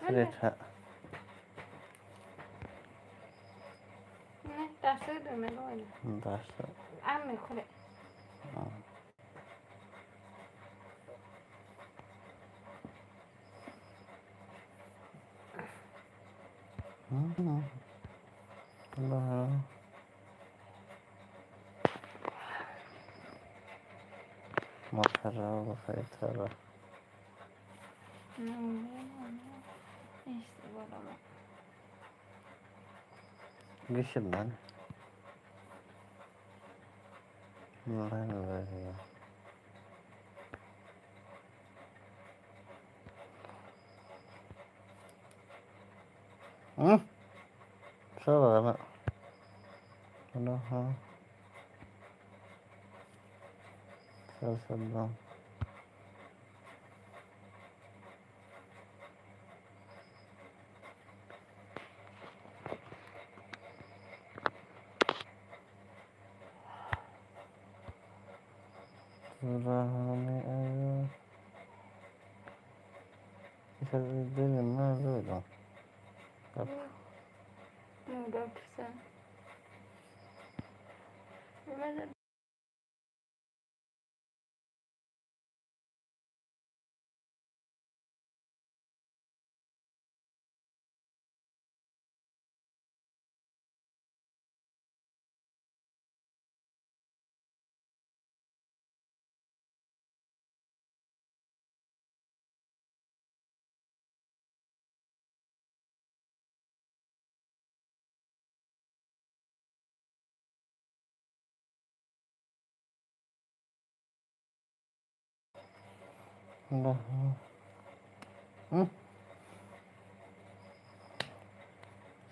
Reta. दासो होदोंना दहायनो? दासो। आंनो खरे। Makarao faytara. Gishman. Salah nak. Salah. Rahane ayo. Bisa dengan mana dong? Mudah bisa. Gimana?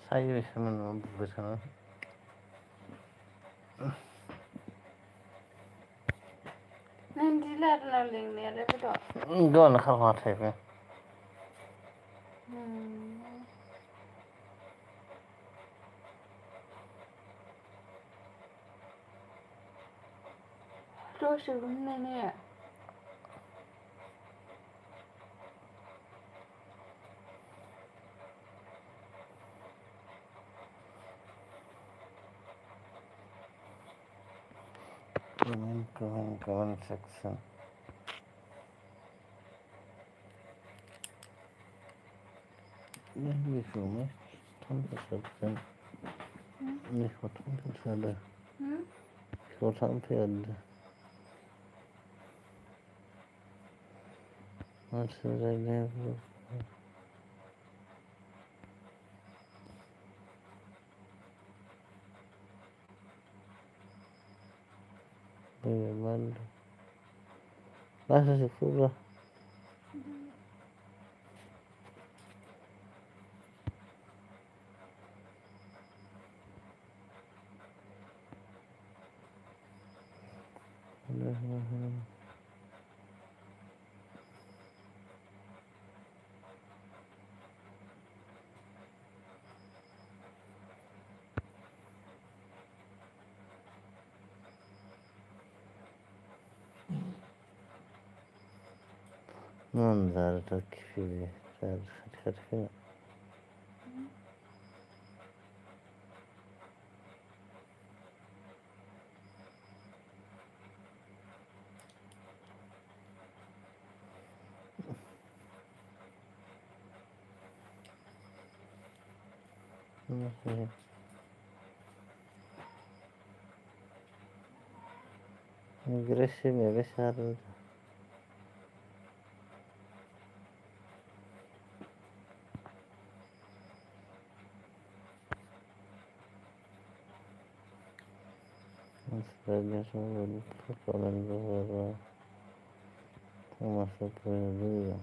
Saya bisa menunggu bersama. Nanti lah laling ni ada betul. Enggak nak khawatir saya. Terus sebelumnya ni. Comment section. Ini filmnya, tanpa section. Ini foto ada. Foto ada. Masih ada. Bagaimana? Masa sekolah? منظر تكفي خدخدخدخد agresif ya besar. Sebagai sebuah persoalan beberapa termasuk dulu ya.